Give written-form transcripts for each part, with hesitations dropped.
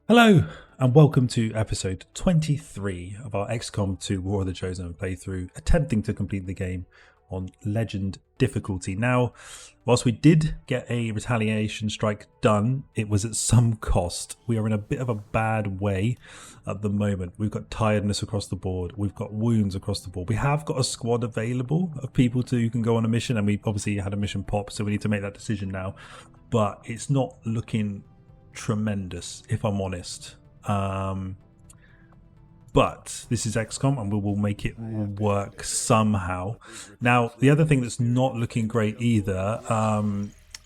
Hello and welcome to episode 23 of our XCOM2 War of the Chosen playthrough, attempting to complete the game on Legend difficulty. Now, whilst we did get a retaliation strike done, it was at some cost. We are in a bit of a bad way at the moment. We've got tiredness across the board. We've got wounds across the board. We have got a squad available of people who can go on a mission, and we obviously had a mission pop, so we need to make that decision now. But it's not looking tremendous, if I'm honest. But this is XCOM and we will make it work somehow. Now, the other thing that's not looking great either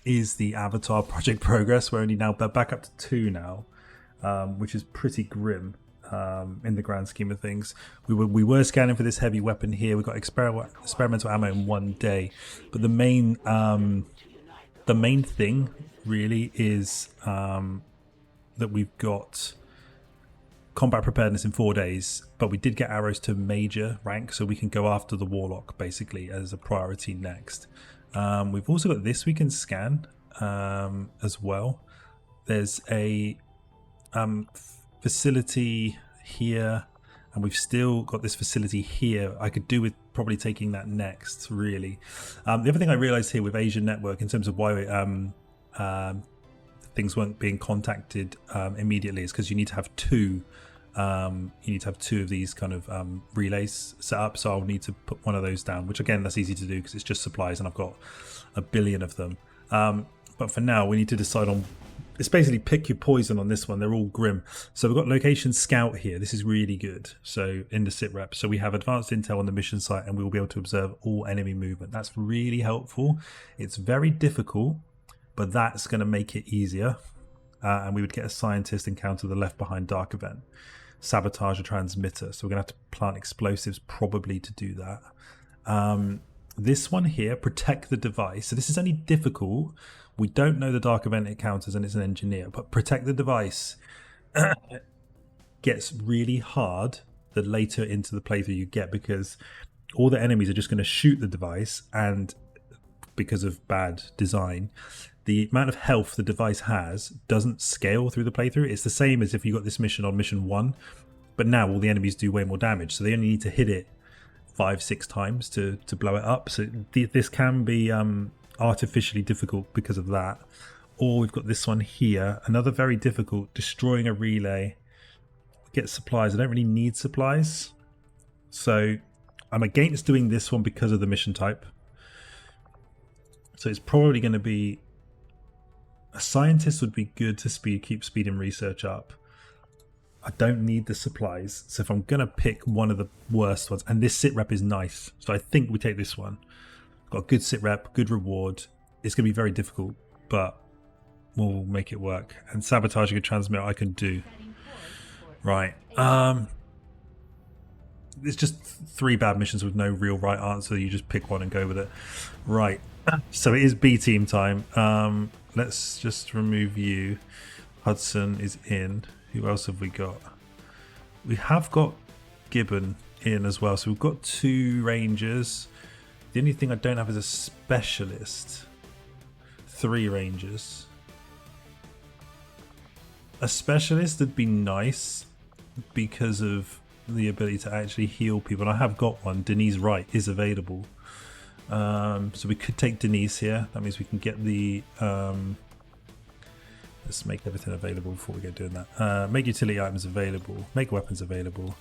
is the Avatar project progress. We're only now back up to 2 now, which is pretty grim in the grand scheme of things. We were scanning for this heavy weapon here. We got experimental ammo in 1 day, but the main thing really is that we've got combat preparedness in 4 days, but we did get arrows to major rank, so we can go after the warlock basically as a priority next. We've also got this we can scan as well. There's a facility here, and we've still got this facility here. I could do with probably taking that next, really. The other thing I realized here with Asian Network in terms of why things weren't being contacted immediately is because you need to have two of these kind of relays set up, so I'll need to put one of those down, which again, that's easy to do because it's just supplies and I've got a billion of them. But for now we need to decide on, it's basically pick your poison on this one. They're all grim. So we've got location scout here. This is really good. So in the sit rep, so we have advanced intel on the mission site and we will be able to observe all enemy movement. That's really helpful. It's very difficult, but that's going to make it easier. And we would get a scientist encounter the left behind dark event. Sabotage a transmitter. So we're going to have to plant explosives probably to do that. This one here, protect the device. So this is only difficult. We don't know the dark event encounters and it's an engineer, but protect the device gets really hard the later into the playthrough you get, because all the enemies are just going to shoot the device, and because of bad design, the amount of health the device has doesn't scale through the playthrough. It's the same as if you got this mission on mission 1, but now all the enemies do way more damage, so they only need to hit it 5-6 times to blow it up. So this can be artificially difficult because of that. Or we've got this one here, another very difficult, destroying a relay, get supplies. I don't really need supplies, so I'm against doing this one because of the mission type. So it's probably going to be a scientist would be good to keep speed and research up. I don't need the supplies, so if I'm going to pick one of the worst ones, and this sit rep is nice, so I think we take this one. Got a good sit rep, good reward. It's going to be very difficult, but we'll make it work. And sabotaging a transmitter I can do. Right. It's just 3 bad missions with no real right answer. You just pick one and go with it. Right. So it is B team time. Let's just remove you. Hudson is in. Who else have we got? We have got Gibbon in as well. So we've got 2 rangers. The only thing I don't have is a specialist. 3 rangers. A specialist would be nice because of the ability to actually heal people. And I have got one. Denise Wright is available. So we could take Denise here. That means we can get the... let's make everything available before we get doing that. Make utility items available. Make weapons available.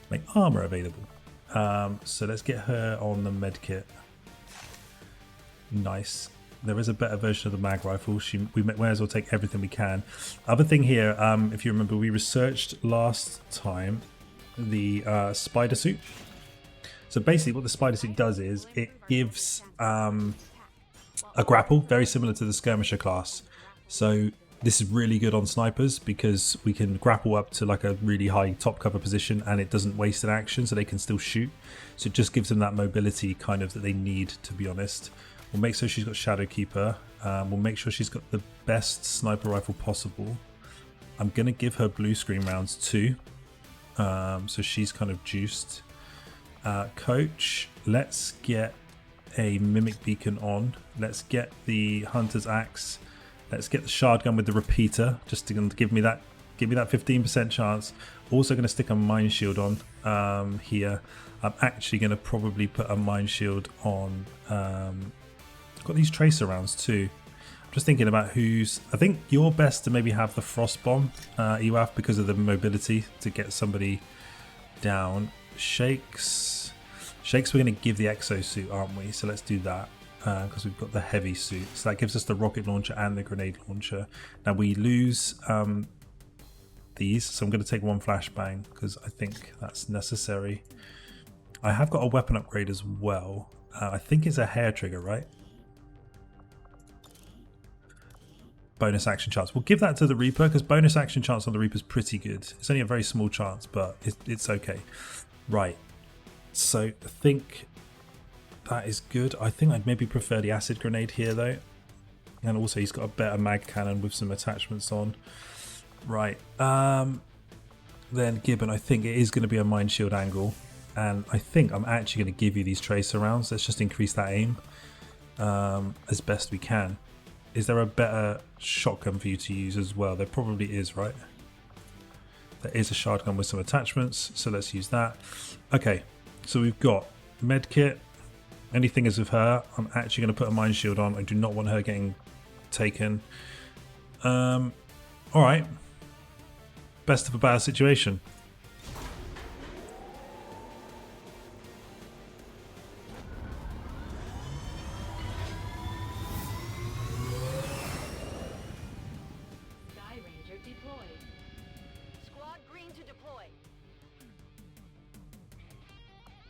Make armor available. So let's get her on the medkit. Nice. There is a better version of the mag rifle. We may as well take everything we can. Other thing here, if you remember, we researched last time the spider suit. So basically what the spider suit does is it gives a grapple, very similar to the skirmisher class. So this is really good on snipers because we can grapple up to like a really high top cover position and it doesn't waste an action, so they can still shoot. So it just gives them that mobility kind of that they need, to be honest. We'll make sure she's got Shadowkeeper. We'll make sure she's got the best sniper rifle possible. I'm going to give her blue screen rounds too. So she's kind of juiced. Coach, let's get a Mimic Beacon on. Let's get the Hunter's Axe. Let's get the Shard Gun with the repeater, just to give me that Give me that 15% chance. Also going to stick a mine shield on here. I'm actually going to probably put a mine shield on. I've got these tracer rounds too. I'm just thinking about who's. I think you're best to maybe have the frost bomb, EWAF, because of the mobility to get somebody down. Shakes, we're going to give the exo suit, aren't we? So let's do that because we've got the heavy suit. So that gives us the rocket launcher and the grenade launcher. Now we lose these, so I'm going to take one flashbang because I think that's necessary. I have got a weapon upgrade as well. I think it's a hair trigger, right? Bonus action chance. We'll give that to the Reaper because bonus action chance on the Reaper is pretty good. It's only a very small chance, but it's okay. Right. So I think that is good. I think I'd maybe prefer the acid grenade here though. And also he's got a better mag cannon with some attachments on. Right. Then Gibbon, I think it is going to be a mine shield angle. And I think I'm actually going to give you these tracer rounds. Let's just increase that aim as best we can. Is there a better shotgun for you to use as well? There probably is, right? There is a shotgun with some attachments, so let's use that. Okay, so we've got medkit. Anything is with her. I'm actually going to put a mine shield on. I do not want her getting taken. All right. Best of a bad situation.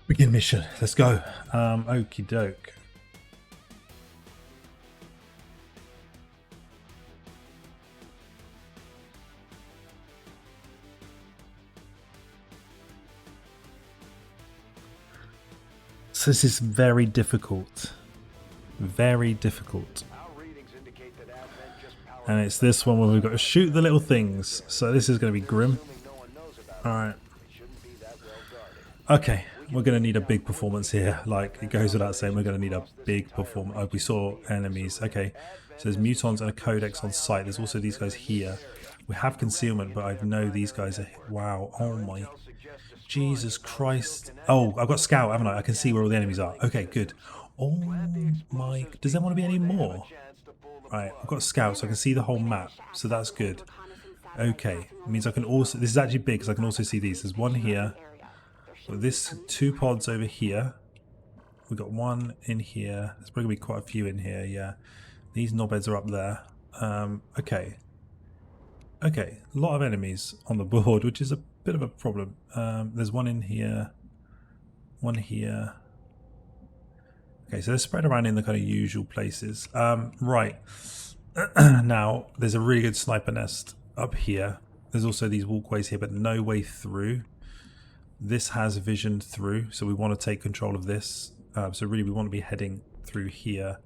Begin mission. Let's go. Okie doke. So this is very difficult. Very difficult. And it's this one where we've got to shoot the little things. So this is going to be grim. Alright. Okay. We're going to need a big performance here. Like, it goes without saying, we're going to need a big performance. Oh, we saw enemies. Okay, so there's mutons and a codex on site. There's also these guys here. We have concealment, but I know these guys are... Wow. Oh, my... Jesus Christ. Oh, I've got scout, haven't I? I can see where all the enemies are. Okay, good. Oh, my... Does there want to be any more? Right, I've got scout, so I can see the whole map. So that's good. Okay, it means I can also... This is actually big, because I can also see these. There's one here. With this, 2 pods over here. We've got one in here. There's probably going to be quite a few in here, yeah. These knobheads are up there. Okay. Okay, a lot of enemies on the board, which is a bit of a problem. There's one in here. One here. Okay, so they're spread around in the kind of usual places. Right. Now, there's a really good sniper nest up here. There's also these walkways here, but no way through. This has vision through, so we want to take control of this. So really we want to be heading through here.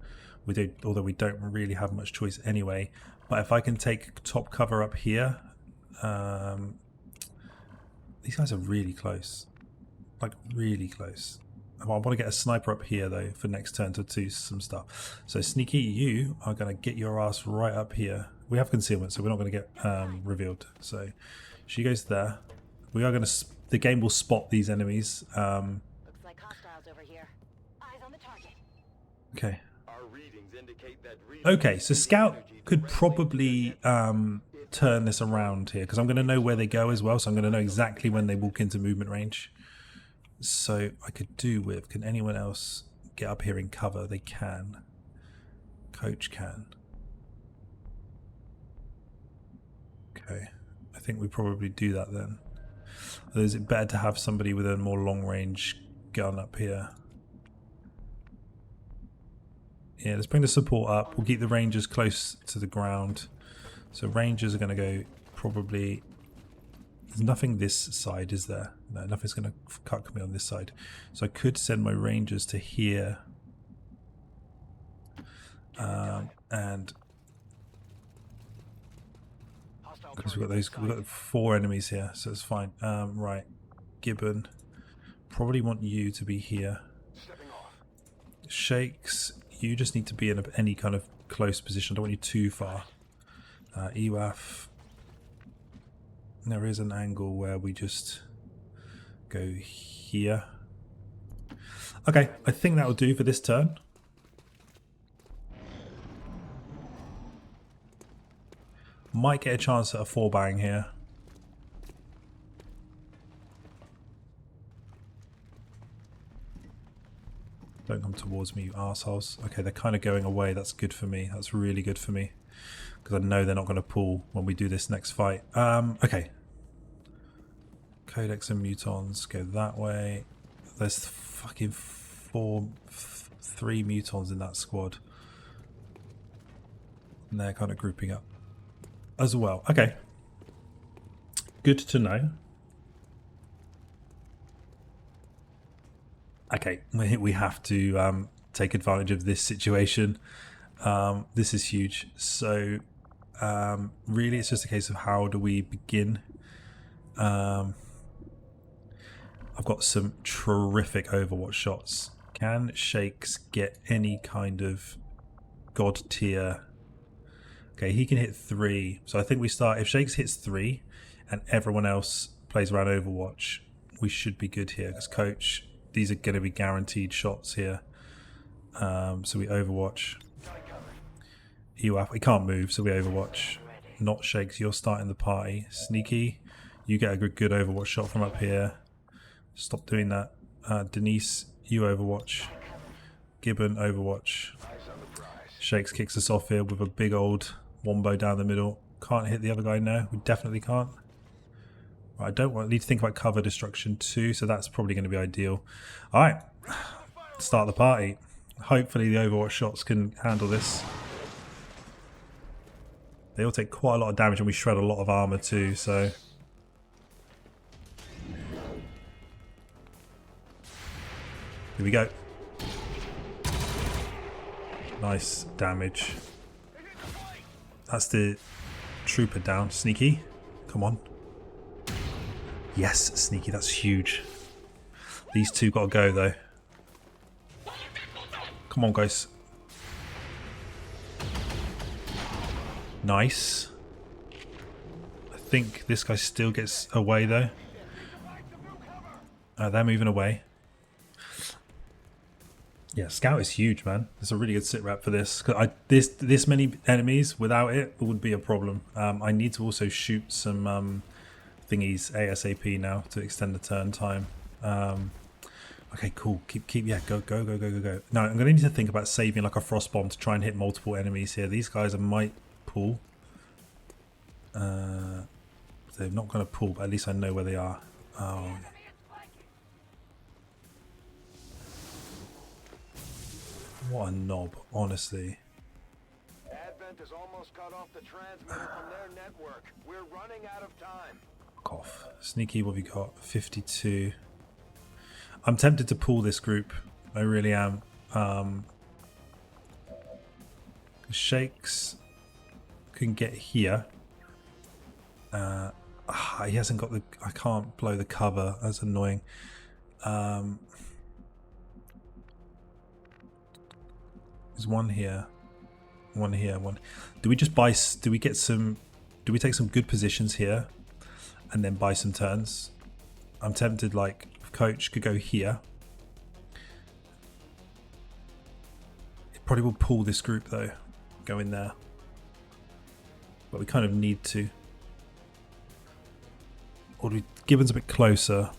Although we don't really have much choice anyway. But if I can take top cover up here, these guys are really close. Like really close. I want to get a sniper up here though for next turn to do some stuff. So Sneaky, you are going to get your ass right up here. We have concealment, so we're not going to get revealed. So she goes there. We are going to... The game will spot these enemies. Looks like hostiles over here. Eyes on the target. Okay. Okay, so Scout could probably turn this around here because I'm going to know where they go as well. So I'm going to know exactly when they walk into movement range. So I could do with... Can anyone else get up here in cover? They can. Coach can. Okay. I think we probably do that then. Or is it better to have somebody with a more long-range gun up here? Yeah, let's bring the support up. We'll keep the rangers close to the ground. So rangers are going to go probably... There's nothing this side, is there? No, nothing's going to cut me on this side. So I could send my rangers to here. And... Because we've got 4 enemies here, so it's fine. Right, Gibbon, probably want you to be here. Shakes, you just need to be in any kind of close position. I don't want you too far. EWAF, There is an angle where we just go here. Okay, I think that will do for this turn. Might get a chance at a 4-bang here. Don't come towards me, you arseholes. Okay, they're kind of going away. That's good for me. That's really good for me. Because I know they're not going to pull when we do this next fight. Okay. Codex and Mutons go that way. There's fucking 3 Mutons in that squad. And they're kind of grouping up as well. Okay. Good to know. Okay, we have to take advantage of this situation. This is huge. So really it's just a case of how do we begin. I've got some terrific Overwatch shots. Can Shakes get any kind of god tier? Okay, he can hit 3. So I think we start, if Shakes hits 3 and everyone else plays around Overwatch, we should be good here. Because Coach, these are going to be guaranteed shots here. So we Overwatch. We can't move, so we Overwatch. Not Shakes, you're starting the party. Sneaky, you get a good Overwatch shot from up here. Stop doing that. Denise, you Overwatch. Gibbon, Overwatch. Shakes kicks us off here with a big old wombo down the middle. Can't hit the other guy now. We definitely can't. Right, I need to think about cover destruction too, so that's probably going to be ideal. Alright, start the party. Hopefully the Overwatch shots can handle this. They all take quite a lot of damage and we shred a lot of armor too, so... Here we go. Nice damage. That's the trooper down. Sneaky, come on. Yes, Sneaky, that's huge. These two got to go though. Come on, guys. Nice. I think this guy still gets away though. They're moving away. Yeah, Scout is huge, man. It's a really good sit rep for this. This many enemies without it would be a problem. I need to also shoot some thingies ASAP now to extend the turn time. Okay, cool. Keep. Yeah, go. Now I'm gonna need to think about saving like a frost bomb to try and hit multiple enemies here. These guys might pull. They're not gonna pull, but at least I know where they are. Oh. What a knob, honestly. Advent is almost cut off the transmitter from their network. We're running out of time. Fuck off. Sneaky, what have you got? 52. I'm tempted to pull this group. I really am. Shakes can get here. He hasn't got the... I can't blow the cover. That's annoying. There's one here, one here, one. Do we just buy? Do we get some? Do we take some good positions here, and then buy some turns? I'm tempted. Like Coach could go here. It probably will pull this group though. Go in there, but we kind of need to. Or do we? Gibbon's a bit closer.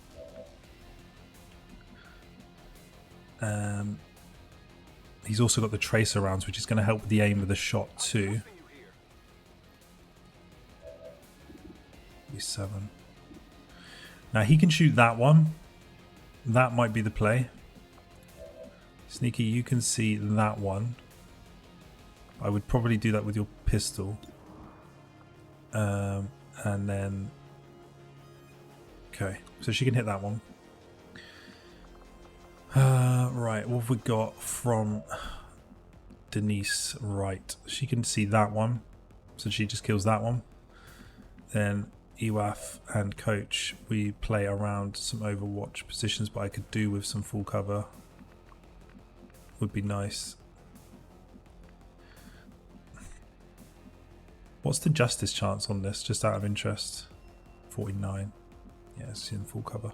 He's also got the tracer rounds, which is going to help with the aim of the shot too. 7. Now he can shoot that one. That might be the play. Sneaky, you can see that one. I would probably do that with your pistol. And then... Okay, so she can hit that one. Right, what have we got from Denise? Right, she can see that one, so she just kills that one. Then EWAF and Coach, we play around some Overwatch positions, but I could do with some full cover. Would be nice. What's the justice chance on this, just out of interest? 49. Yeah, it's in full cover.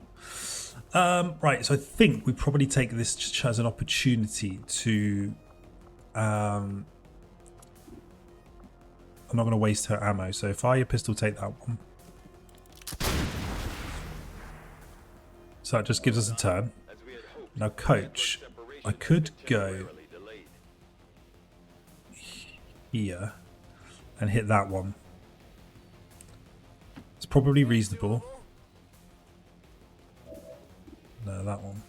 Right, so I think we probably take this just as an opportunity to... I'm not going to waste her ammo, so fire your pistol, take that one. So that just gives us a turn. Now coach, I could go here and hit that one. It's probably reasonable. No, that one.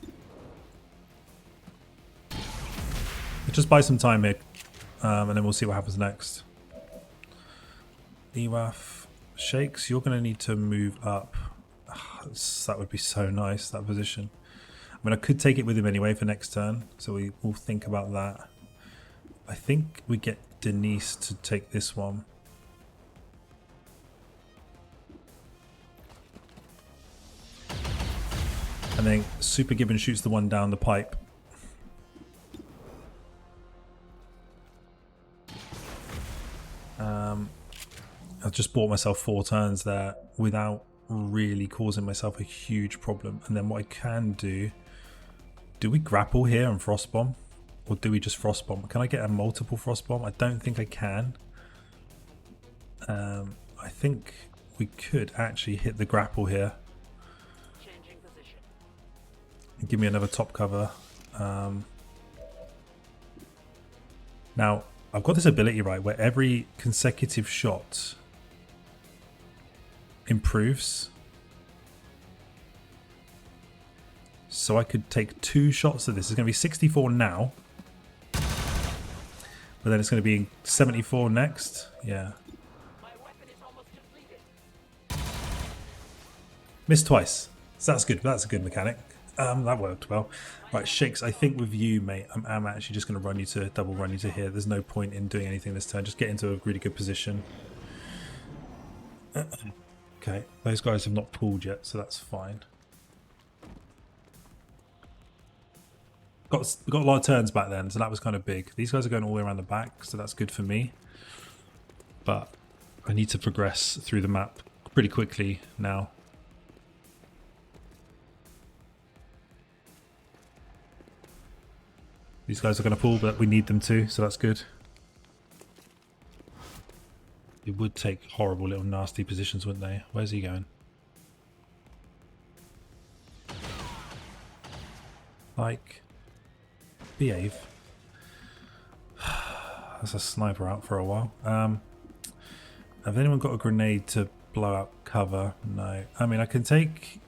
Let's just buy some time here, and then we'll see what happens next. EWAF Shakes, you're going to need to move up. That would be so nice, that position. I mean, I could take it with him anyway for next turn, so we will think about that. I think we get Denise to take this one. And then Super Gibbon shoots the one down the pipe. I've just bought myself 4 turns there without really causing myself a huge problem. And then what I can do we grapple here and frost bomb? Or do we just frost bomb? Can I get a multiple frost bomb? I don't think I can. I think we could actually hit the grapple here. And give me another top cover. Now, I've got this ability, right, where every consecutive shot improves. So I could take 2 shots of this. It's going to be 64 now. But then it's going to be 74 next. Yeah. Missed twice. So that's good. That's a good mechanic. That worked well. Right, Shakes, I think with you, mate, I'm actually just going to double run you to here. There's no point in doing anything this turn. Just get into a really good position. Okay, those guys have not pulled yet, so that's fine. Got a lot of turns back then, so that was kind of big. These guys are going all the way around the back, so that's good for me. But I need to progress through the map pretty quickly now. These guys are going to pull, but we need them to, so that's good. It would take horrible little nasty positions, wouldn't they? Where's he going? Like, behave. That's a sniper out for a while. Have anyone got a grenade to blow out cover? No. I mean, I can take...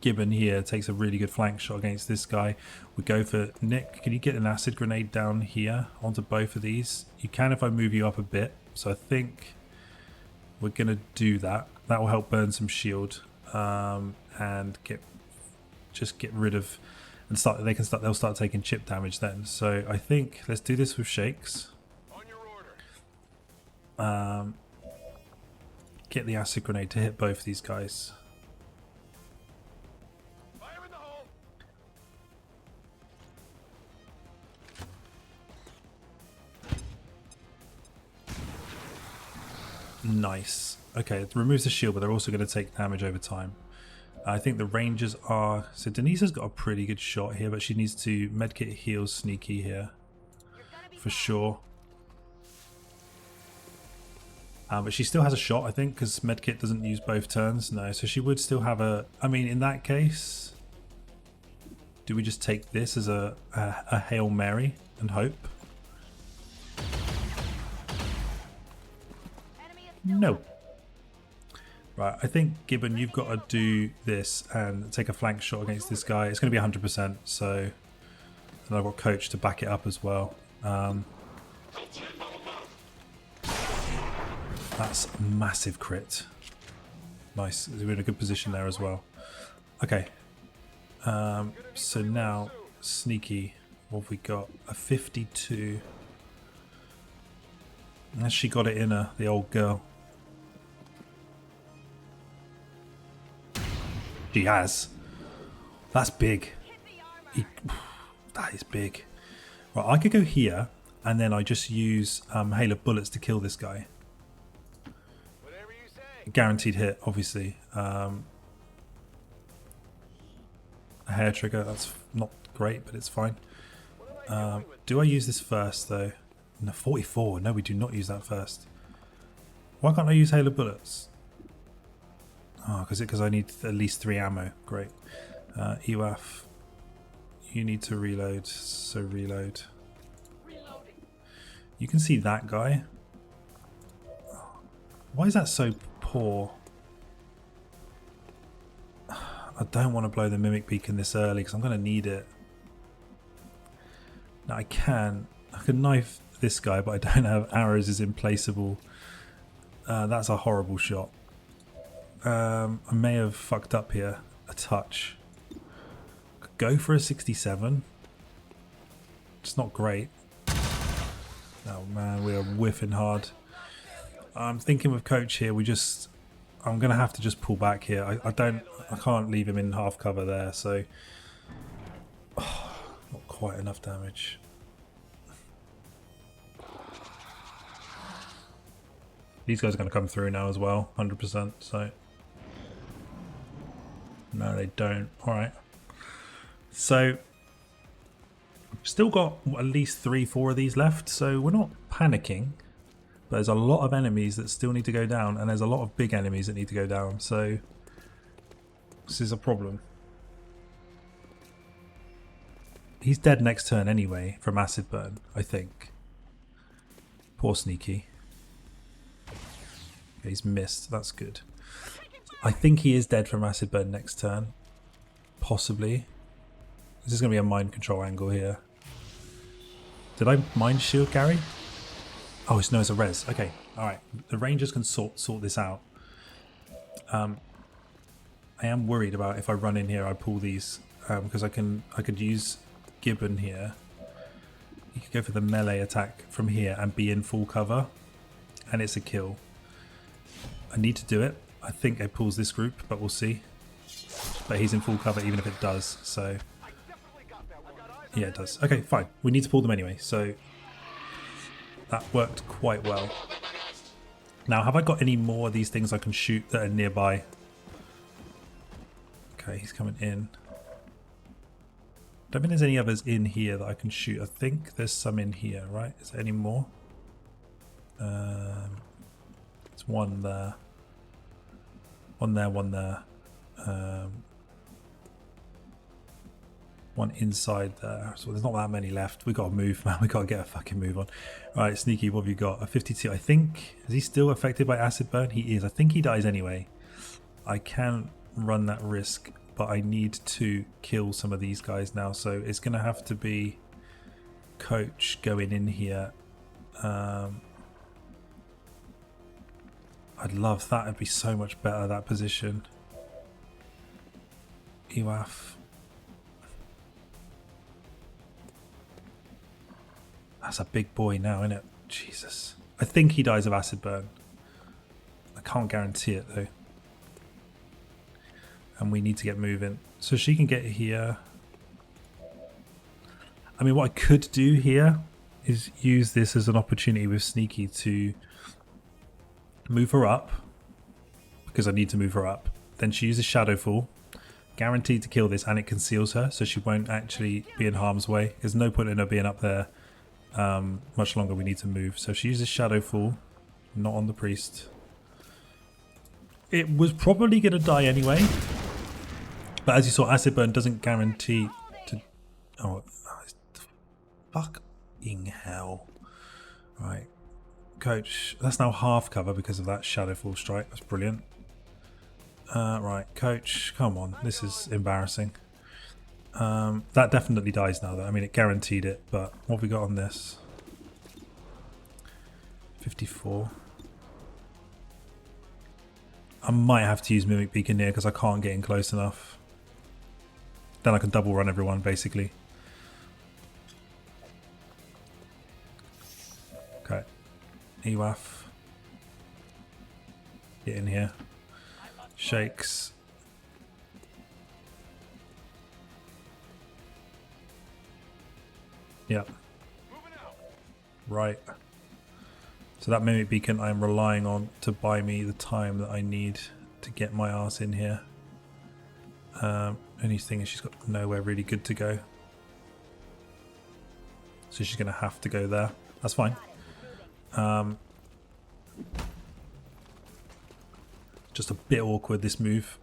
Gibbon here takes a really good flank shot against this guy. We go for Nick. Can you get an acid grenade down here onto both of these? You can if I move you up a bit. So I think we're going to do that. That will help burn some shield and get rid of and start. They'll start taking chip damage then. So I think let's do this with Shakes. On your order. Get the acid grenade to hit both of these guys. Nice. Okay, it removes the shield, but they're also going to take damage over time. I think the Rangers are... So Denise has got a pretty good shot here, but she needs to medkit heal sneaky here. For sure. But she still has a shot, I think, because medkit doesn't use both turns. No, so she would still have a... I mean, in that case... Do we just take this as a Hail Mary and hope? No. Right, I think Gibbon, you've got to do this and take a flank shot against this guy. It's going to be 100%, so... And I've got Coach to back it up as well. That's a massive crit. Nice. We're in a good position there as well. Okay. So now, sneaky. What have we got? A 52. Has she got it in her, the old girl? She has. That's big. That is big. Right, I could go here, and then I just use hail of bullets to kill this guy. guaranteed hit, obviously. A hair trigger, that's not great, but it's fine. Do I use this first, though? No, 44. No, we do not use that first. Why can't I use Hail of Bullets? Oh, because I need at least 3 ammo. Great. EWAF. You need to reload, so reload. You can see that guy. Why is that so poor? I don't want to blow the Mimic Beacon this early because I'm going to need it. Now I can knife this guy, but I don't have arrows as implaceable. That's a horrible shot. I may have fucked up here a touch. Could go for a 67. It's not great. Oh man, we are whiffing hard. I'm thinking with Coach here, I'm gonna have to just pull back here. I can't leave him in half cover there, so not quite enough damage. These guys are gonna come through now as well, 100%. So no, they don't. All right. So we've still got at least 3-4 of these left, so we're not panicking. But there's a lot of enemies that still need to go down, and there's a lot of big enemies that need to go down, so this is a problem. He's dead next turn anyway from acid burn, I think. Poor Sneaky. Okay, he's missed, that's good. I think he is dead from acid burn next turn. Possibly. This is going to be a mind control angle here. Did I mind shield Gary? Oh, it's a res. Okay, all right. The Rangers can sort this out. I am worried about if I run in here, I pull these because I could use Gibbon here. You could go for the melee attack from here and be in full cover, and it's a kill. I need to do it. I think it pulls this group, but we'll see. But he's in full cover even if it does. So yeah, it does. Okay, fine. We need to pull them anyway. So. That worked quite well. Now, have I got any more of these things I can shoot that are nearby? Okay, he's coming in. Don't think there's any others in here that I can shoot. I think there's some in here, right? Is there any more? There's one there. One there, one there. One inside there, so there's not that many left. We gotta move, man. We gotta get a fucking move on. All right, Sneaky, what have you got? A 52. I think, is he still affected by acid burn? He is. I think he dies anyway. I can run that risk, but I need to kill some of these guys now, so it's gonna have to be Coach going in here. I'd love that. It'd be so much better, that position. EWAF. That's a big boy now, isn't it? Jesus. I think he dies of acid burn. I can't guarantee it though. And we need to get moving. So she can get here. I mean, what I could do here is use this as an opportunity with Sneaky to move her up. Because I need to move her up. Then she uses Shadowfall. Guaranteed to kill this, and it conceals her, so she won't actually be in harm's way. There's no point in her being up there much longer. We need to move. So she uses Shadowfall, not on the priest. It was probably going to die anyway, but as you saw, acid burn doesn't guarantee to... Oh, fucking hell. Right, Coach, that's now half cover because of that Shadowfall strike. That's brilliant. Right, Coach, come on, this is embarrassing. That definitely dies now though. I mean, it guaranteed it, but what have we got on this? 54. I might have to use Mimic Beacon here because I can't get in close enough. Then I can double run everyone basically. Okay. EWAF. Get in here. Shakes. Yep. Right. So that mimic beacon I am relying on to buy me the time that I need to get my ass in here. Only thing is she's got nowhere really good to go. So she's going to have to go there. That's fine. Just a bit awkward, this move.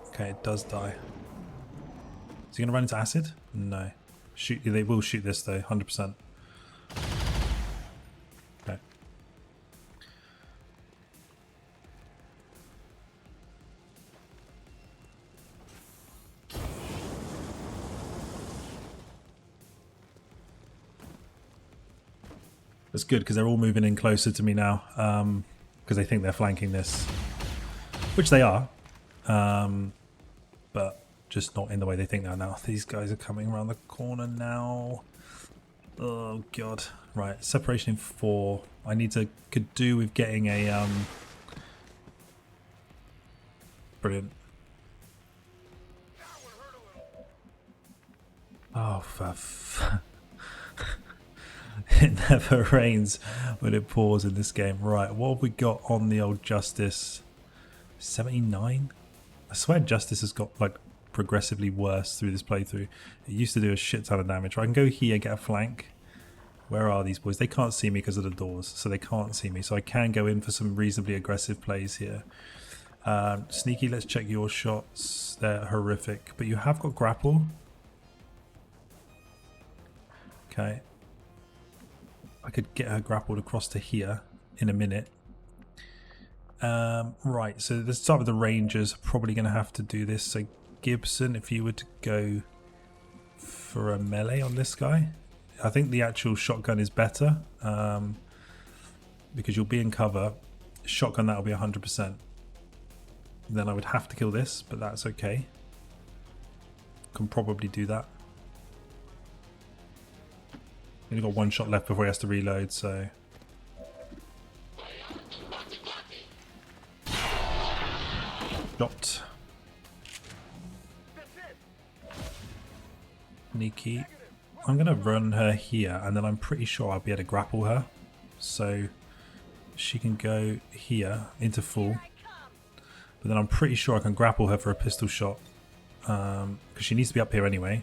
Okay, it does die. Is he going to run into acid? No. Shoot, they will shoot this though, 100%. Okay. That's good because they're all moving in closer to me now, because they think they're flanking this, which they are, but just not in the way they think they are now. These guys are coming around the corner now. Oh god! Right, separation in 4. I need to could do with getting a brilliant. Oh, for it never rains when it pours in this game. Right, what have we got on the old Justice? 79? I swear Justice has got like progressively worse through this playthrough. It used to do a shit ton of damage. I can go here, get a flank. Where are these boys? They can't see me because of the doors, so they can't see me. So I can go in for some reasonably aggressive plays here. Sneaky, let's check your shots. They're horrific, but you have got grapple. Okay. I could get her grappled across to here in a minute. Right, so let's start with the Rangers. Probably going to have to do this. So Gibson, if you were to go for a melee on this guy, I think the actual shotgun is better, because you'll be in cover. Shotgun, that'll be 100%. Then I would have to kill this, but that's okay. Can probably do that. Only got one shot left before he has to reload, so. Dropped. Sneaky. I'm going to run her here, and then I'm pretty sure I'll be able to grapple her. So she can go here into full. But then I'm pretty sure I can grapple her for a pistol shot, because she needs to be up here anyway.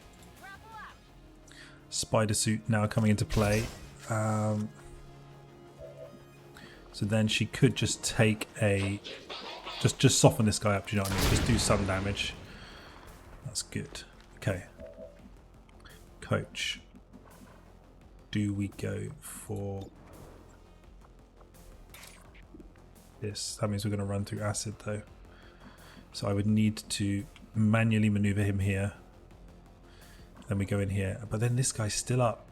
Spider suit now coming into play. So then she could just take a... Just soften this guy up, do you know what I mean? Just do some damage. That's good. Okay. Coach. Do we go for this? That means we're going to run through acid though. So I would need to manually maneuver him here. Then we go in here. But then this guy's still up.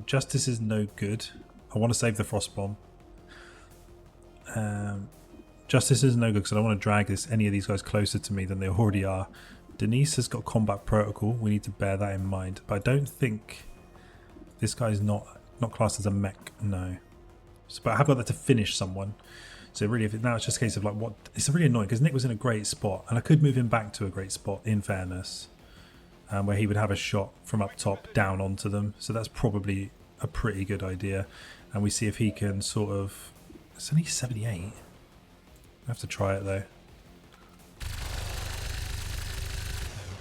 Justice is no good. I want to save the frost bomb. Justice is no good because I don't want to drag any of these guys closer to me than they already are. Denise has got combat protocol. We need to bear that in mind. But I don't think this guy's not classed as a mech. No. So, but I have got that to finish someone. So really, now it's just a case of like what. It's really annoying because Nick was in a great spot, and I could move him back to a great spot. In fairness, where he would have a shot from up top down onto them. So that's probably a pretty good idea. And we see if he can sort of. It's only 78. I have to try it though.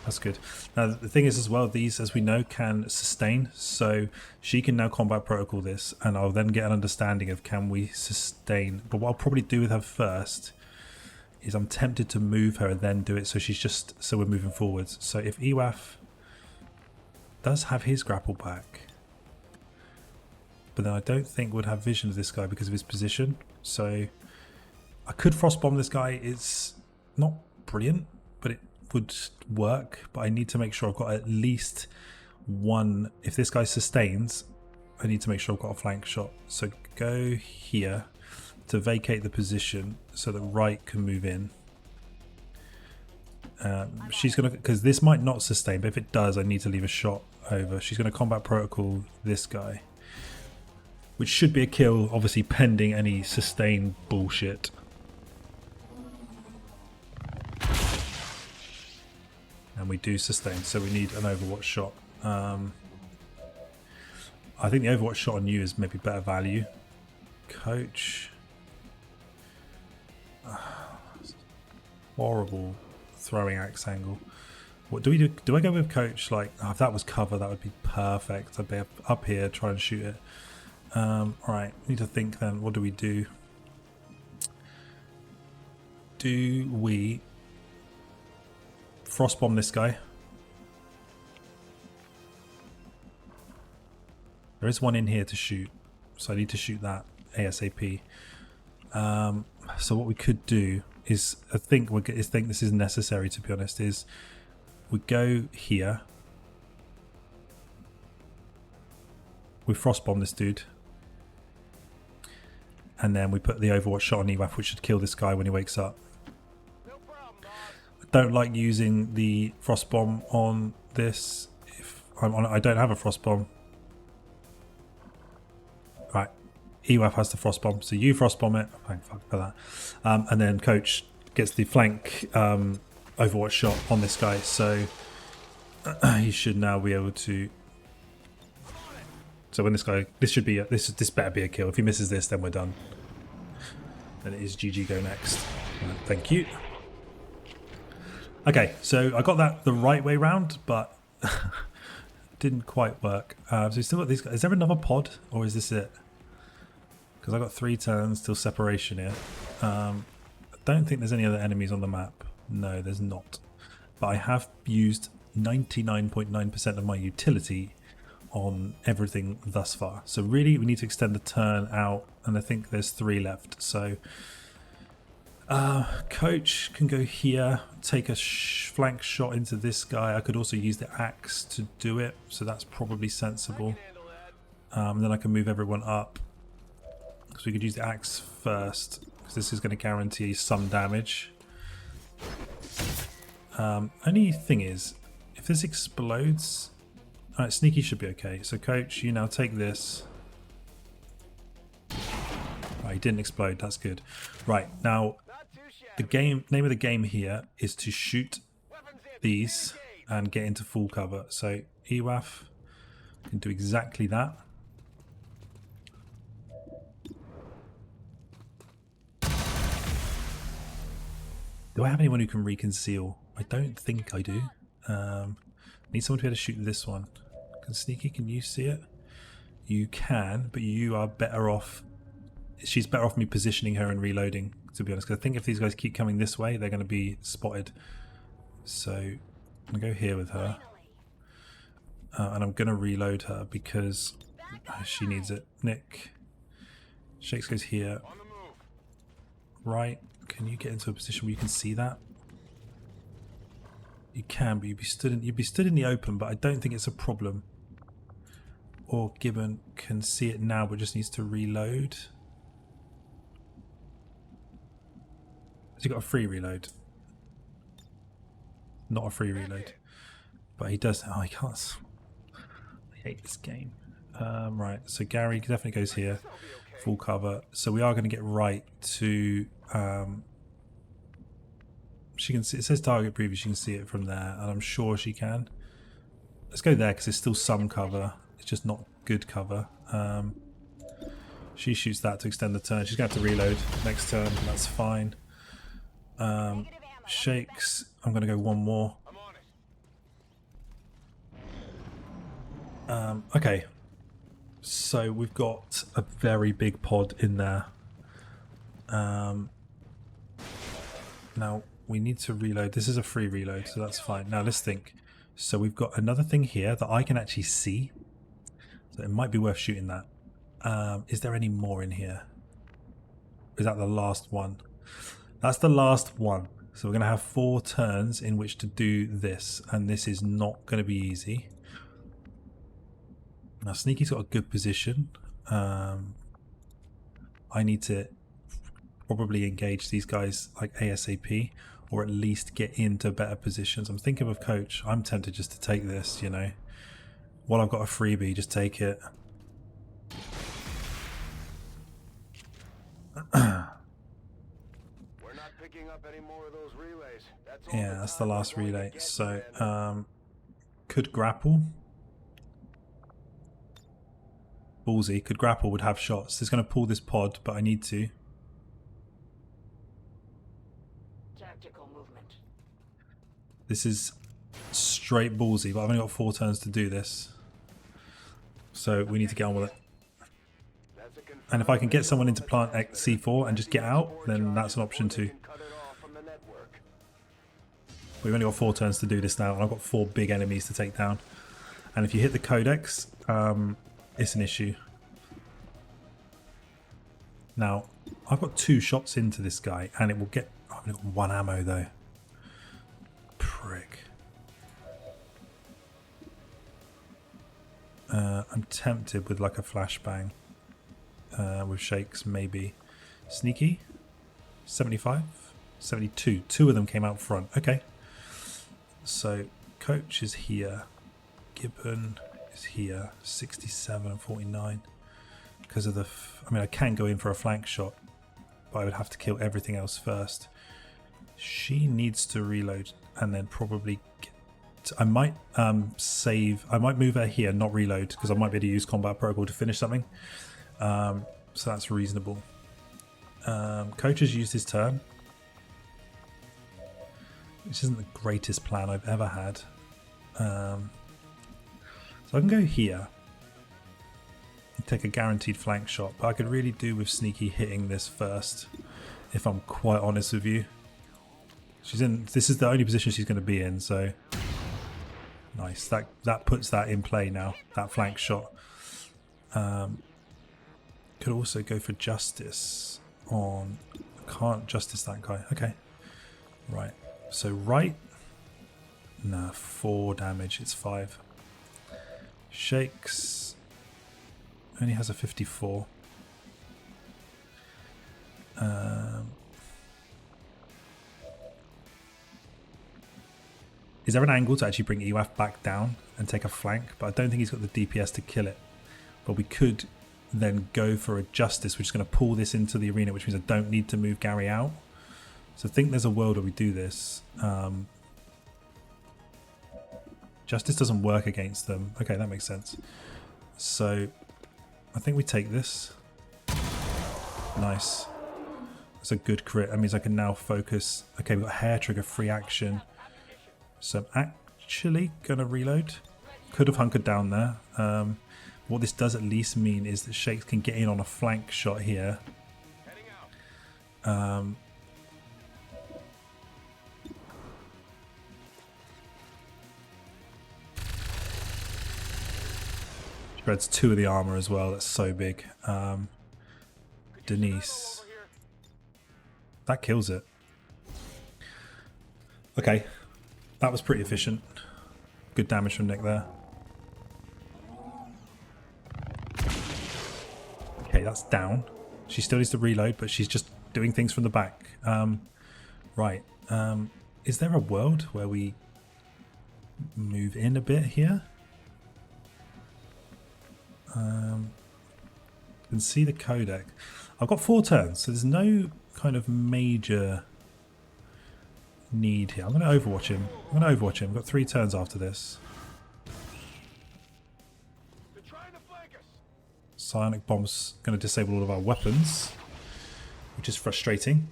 That's good. Now the thing is as well, these, as we know, can sustain. So she can now combat protocol this, and I'll then get an understanding of can we sustain. But what I'll probably do with her first is I'm tempted to move her and then do it so she's just, so we're moving forwards. So if Ewaf does have his grapple back, but then I don't think would have vision of this guy because of his position. So I could frostbomb this guy. It's not brilliant, but it would work. But I need to make sure I've got at least one. If this guy sustains, I need to make sure I've got a flank shot. So go here to vacate the position so that right can move in. She's gonna, because this might not sustain, but if it does, I need to leave a shot over. She's gonna combat protocol this guy, which should be a kill, obviously pending any sustain bullshit. And we do sustain, so we need an overwatch shot. I think the Overwatch shot on you is maybe better value. Coach. Horrible throwing axe angle. What do we do? Do I go with Coach? Like, oh, if that was cover, that would be perfect. I'd be up here, try and shoot it. Alright, need to think then. What do we do? Do we frost bomb this guy? There is one in here to shoot, so I need to shoot that ASAP. So what we could do is, I think this is necessary, to be honest, is we go here, we frost bomb this dude, and then we put the Overwatch shot on EWAF, which should kill this guy when he wakes up. I don't like using the frost bomb on this if I'm on. I don't have a frost bomb. Right, EWAF has the frost bomb, so you frost bomb it. Thank fuck for that. And then Coach gets the flank Overwatch shot on this guy, so he should now be able to. So when this guy, this better be a kill. If he misses this, then we're done. Then it is GG go next. Right, thank you. Okay, so I got that the right way round, but didn't quite work. So we still got these guys. Is there another pod, or is this it? Because I got 3 turns till separation here. I don't think there's any other enemies on the map. No, there's not. But I have used 99.9% of my utility on everything thus far. So really, we need to extend the turn out, and I think there's 3 left. So Coach can go here, take a flank shot into this guy. I could also use the axe to do it, so that's probably sensible. Then I can move everyone up. So we could use the axe first, because this is going to guarantee some damage. Only thing is, if this explodes... Alright, Sneaky should be okay. So Coach, you now take this. Right, he didn't explode, that's good. Right, now the name of the game here is to shoot these and get into full cover. So EWAF can do exactly that. Do I have anyone who can reconceal? I don't think I do. Need someone to be able to shoot this one. Can Sneaky, can you see it? You can, but you are better off. She's better off me positioning her and reloading, to be honest. Because I think if these guys keep coming this way, they're going to be spotted. So I'm going to go here with her. And I'm going to reload her because she needs it. Nick. Shakes goes here. Right. Can you get into a position where you can see that? You can, but you'd be stood in the open, but I don't think it's a problem. Or Gibbon can see it now, but just needs to reload. Has he got a free reload? Not a free reload. But he does. Oh, he can't. I hate this game. Right, so Gary definitely goes here. Full cover. So we are going to get right to... she can see, it says target preview, she can see it from there, and I'm sure she can. Let's go there because there's still some cover. It's just not good cover. She shoots that to extend the turn. She's going to have to reload next turn. That's fine. Shakes. I'm going to go one more. Okay. So we've got a very big pod in there. Now we need to reload. This is a free reload, so that's fine. Now let's think. So we've got another thing here that I can actually see. So it might be worth shooting that. Is there any more in here? Is that the last one? That's the last one. So we're going to have 4 turns in which to do this. And this is not going to be easy. Now Sneaky's got a good position. I need to probably engage these guys like ASAP, or at least get into better positions. I'm thinking of Coach. I'm tempted just to take this, you know. While I've got a freebie, just take it. We're not picking up any more of those relays. Yeah, that's the last relay. So could grapple. Ballsy. Could grapple, would have shots. It's going to pull this pod, but I need to. Tactical movement. This is straight ballsy, but I've only got 4 turns to do this. So we need to get on with it. And if I can get someone into plant C4 and just get out, then that's an option too. We've only got 4 turns to do this now, and I've got 4 big enemies to take down. And if you hit the codex, it's an issue. Now, I've got 2 shots into this guy, and it will get... I've only got 1 ammo though. Prick. I'm tempted with like a flashbang. With shakes, maybe. Sneaky? 75? 72. 2 of them came out front. Okay. So, Coach is here. Gibbon is here. 67 and 49. Because of the... I mean, I can go in for a flank shot, but I would have to kill everything else first. She needs to reload and then probably... I might save... I might move her here, not reload, because I might be able to use combat protocol to finish something. So that's reasonable. Coach has used his turn, which isn't the greatest plan I've ever had. So I can go here and take a guaranteed flank shot, but I could really do with Sneaky hitting this first, if I'm quite honest with you. She's in... This is the only position she's going to be in, so... Nice. That puts that in play now, that flank shot. Could also go for justice on... I can't justice that guy. Okay. Right. So right... Nah, 4 damage. It's 5. Shakes... Only has a 54. Is there an angle to actually bring EWAF back down and take a flank? But I don't think he's got the DPS to kill it. But we could then go for a justice, which is going to pull this into the arena, which means I don't need to move Gary out. So I think there's a world where we do this. Justice doesn't work against them. Okay, that makes sense. So I think we take this. Nice. That's a good crit. That means I can now focus. Okay, we've got hair trigger, free action. So I'm actually going to reload. Could have hunkered down there. What this does at least mean is that Shakes can get in on a flank shot here. Shreds 2 of the armor as well. That's so big. Denise. That kills it. Okay. That was pretty efficient. Good damage from Nick there. Okay, that's down. She still needs to reload, but she's just doing things from the back. Right. Is there a world where we move in a bit here? Can see the codec. I've got 4 turns, so there's no kind of major need here. I'm going to overwatch him. I've got 3 turns after this. Psionic bomb's going to disable all of our weapons, which is frustrating.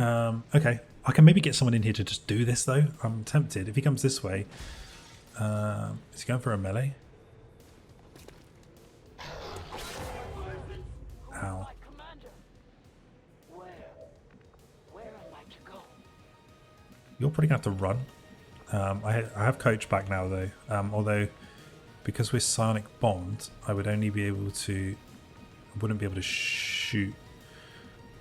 Okay, I can maybe get someone in here to just do this though. I'm tempted. If he comes this way, is he going for a melee? Ow. You're probably going to have to run. I have Coach back now though, although because we're psionic bombed, I would only be able to... I wouldn't be able to shoot.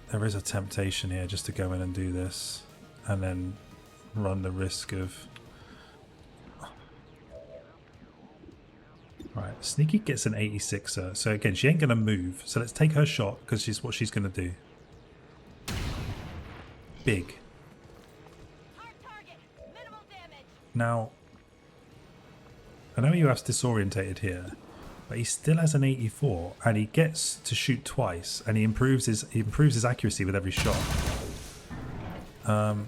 There is a temptation here just to go in and do this and then run the risk of... Right, Sneaky gets an 86er. So again, she ain't going to move. So let's take her shot because she's what she's going to do. Big. Now, I know UF's disorientated here, but he still has an 84 and he gets to shoot twice and he improves his accuracy with every shot. And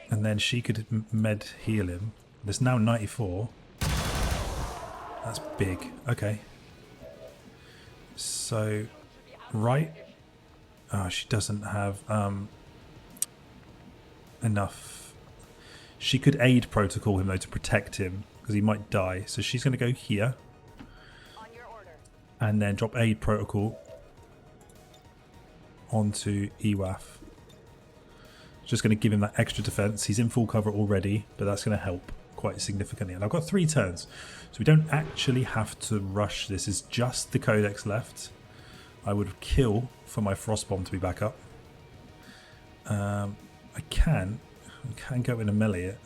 then she could med heal him. There's now 94. That's big. Okay. So, right. Oh, she doesn't have enough. She could aid protocol him though to protect him because he might die. So she's going to go here. On your order. And then drop aid protocol onto EWAF. Just going to give him that extra defense. He's in full cover already, but that's going to help quite significantly. And I've got 3 turns, so we don't actually have to rush this. It's just the Codex left. I would kill for my Frost Bomb to be back up. I can go in and melee it.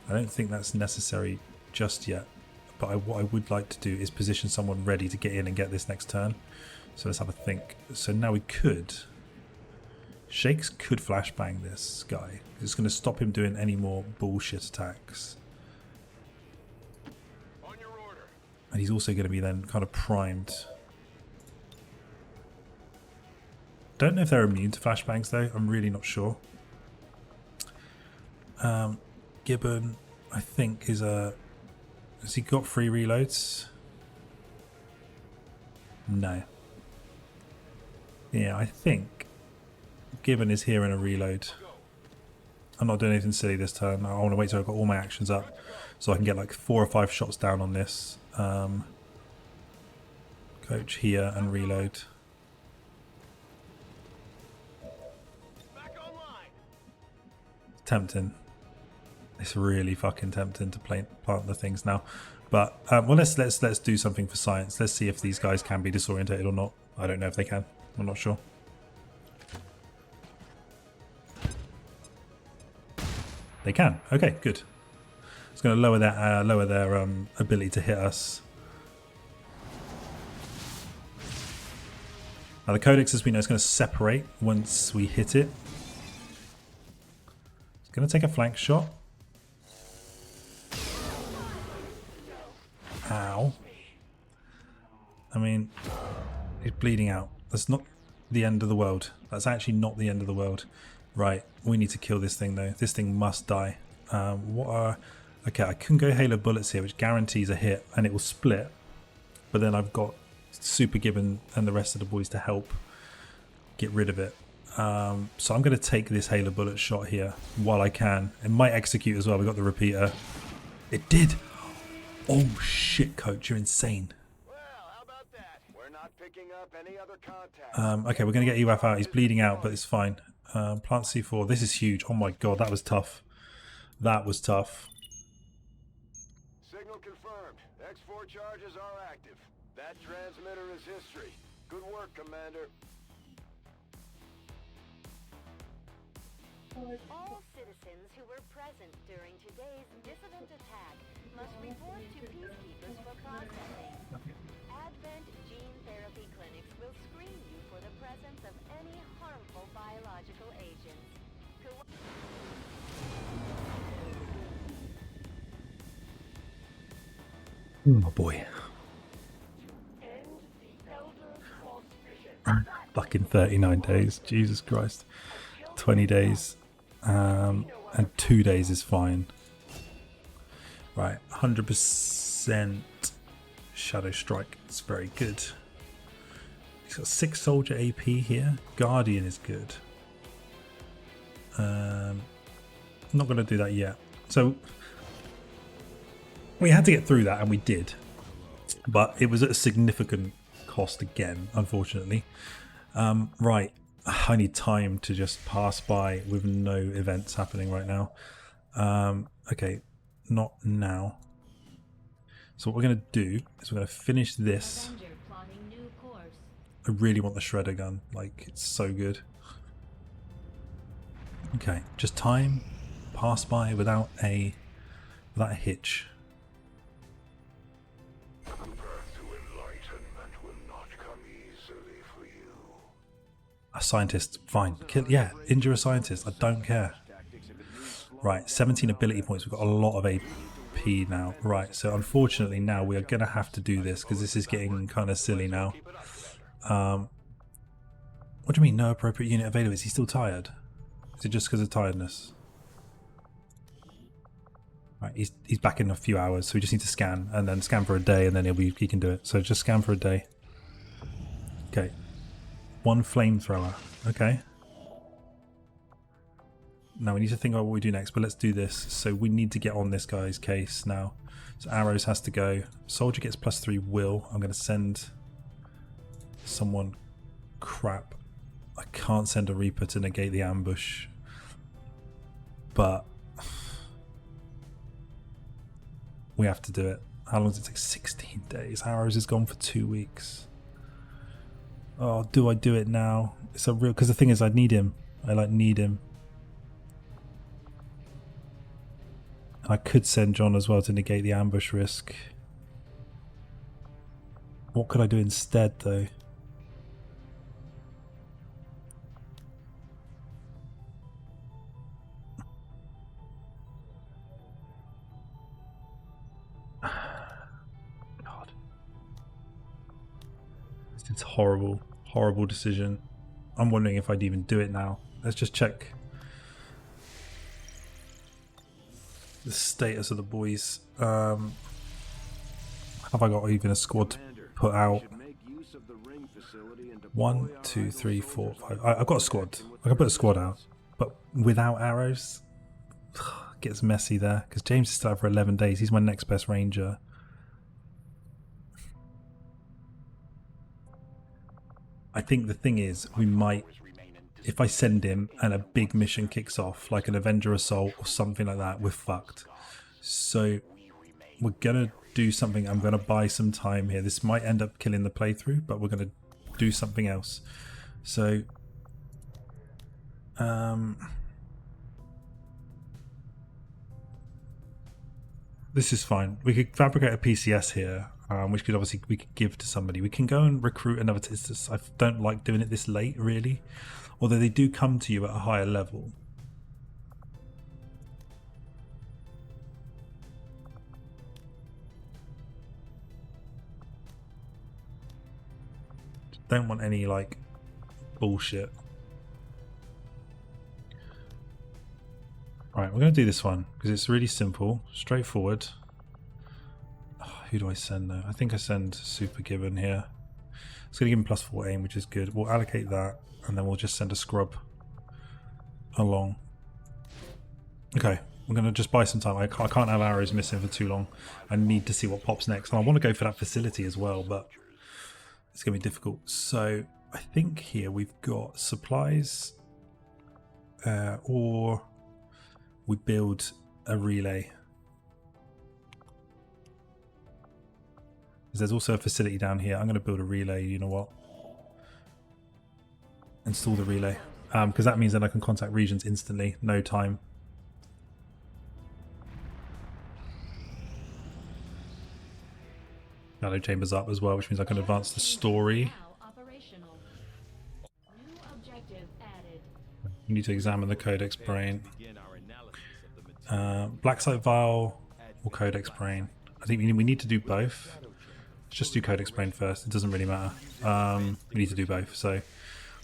I don't think that's necessary just yet, but what I would like to do is position someone ready to get in and get this next turn. So let's have a think. So now we could... Shakes could flashbang this guy. It's going to stop him doing any more bullshit attacks. On your order. And he's also going to be then kind of primed. Don't know if they're immune to flashbangs though. I'm really not sure. Gibbon, I think, is a... Has he got 3 reloads? No. Yeah, I think Gibbon is here in a reload. I'm not doing anything silly this turn. I want to wait till I've got all my actions up so I can get like 4 or 5 shots down on this. Coach here and reload. Back online. Tempting. It's really fucking tempting to plant the things now. But well, let's do something for science. Let's see if these guys can be disorientated or not. I don't know if they can. I'm not sure. They can. Okay, good. It's going to lower their ability to hit us. Now the Codex, as we know, is going to separate once we hit it. It's going to take a flank shot. Ow. I mean, he's bleeding out. That's not the end of the world. That's actually not the end of the world. Right, we need to kill this thing though. This thing must die. Okay, I can go Halo Bullets here, which guarantees a hit, and it will split. But then I've got Super Gibbon and the rest of the boys to help get rid of it. So I'm going to take this Halo Bullet shot here while I can. It might execute as well. We got the repeater. It did. Oh shit, Coach, you're insane. Well, how about that? We're not picking up any other contact. Okay, we're going to get EWAF out. He's bleeding out, but it's fine. Plant C4. This is huge. Oh my god, that was tough. That was tough. Signal confirmed. X4 charges are active. That transmitter is history. Good work, Commander. All citizens who were present during today's dissident attack must report to peacekeepers for processing. Advent Gene Therapy Clinics will screen you for the presence of any harmful biological agents. Oh boy. Fucking 39 days. Jesus Christ. 20 days. And 2 days is fine. Right, 100% Shadow Strike. It's very good. He's got 6 soldier AP here. Guardian is good. Not going to do that yet. So we had to get through that, and we did. But it was at a significant cost again, unfortunately. Right, I need time to just pass by with no events happening right now. Okay, not now. So what we're going to do is we're going to finish this. I really want the shredder gun, like it's so good. Okay, just time, pass by without a hitch. The path to enlightenment will not come easily for you. A scientist, fine. Kill, yeah, injure a scientist. I don't care. Right, 17 ability points. We've got a lot of AP now. Right, so unfortunately now we are going to have to do this because this is getting kind of silly now. What do you mean, no appropriate unit available? Is he still tired? Is it just because of tiredness? Right, he's back in a few hours, so we just need to scan and then scan for a day, and then he can do it. So just scan for a day. Okay. 1 flamethrower. Okay. Now we need to think about what we do next, but let's do this. So we need to get on this guy's case now. So arrows has to go. Soldier gets +3 will. I'm going to send someone. Crap. I can't send a Reaper to negate the ambush. But we have to do it. How long does it take? 16 days. Arrows is gone for 2 weeks. Oh, do I do it now? It's a real, because the thing is I need him. I need him. I could send John as well to negate the ambush risk. What could I do instead though? God. It's horrible. Horrible decision. I'm wondering if I'd even do it now. Let's just check the status of the boys. Have I got even a squad to put out? 1, 2, 3, 4, 5. I've got a squad. I can put a squad out, but without arrows, gets messy there. Because James is still out for 11 days. He's my next best ranger. I think the thing is, we might, if I send him and a big mission kicks off, like an Avenger Assault or something like that, we're fucked. So we're going to do something. I'm going to buy some time here. This might end up killing the playthrough, but we're going to do something else. So, this is fine. We could fabricate a PCS here. Which could obviously we could give to somebody. We can go and recruit another. I don't like doing it this late, really. Although they do come to you at a higher level. Don't want any like bullshit. Right, we're going to do this one because it's really simple, straightforward. Who do I send though? I think I send Super Gibbon here. It's going to give him +4 aim, which is good. We'll allocate that and then we'll just send a scrub along. Okay, we're going to just buy some time. I can't have arrows missing for too long. I need to see what pops next. And I want to go for that facility as well, but it's going to be difficult. So I think here we've got supplies or we build a relay. There's also a facility down here. I'm going to build a relay. You know what? Install the relay. Because that means that I can contact regions instantly. No time. Shadow Chamber's up as well, which means I can advance the story. You need to examine the Codex Brain. Black Site Vial or Codex Brain. I think we need to do both. Let's just do Codex Brain first. It doesn't really matter. We need to do both. So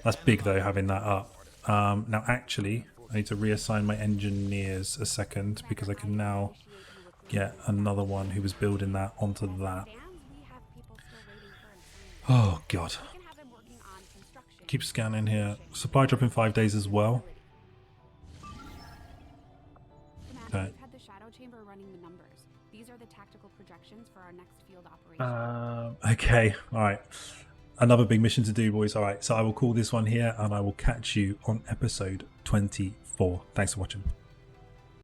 that's big though, having that up. Now actually, I need to reassign my engineers a second because I can now get another one who was building that onto that. Oh god. Keep scanning here. Supply drop in 5 days as well. Okay. Okay, alright. Another big mission to do, boys. Alright, so I will call this one here and I will catch you on episode 24. Thanks for watching.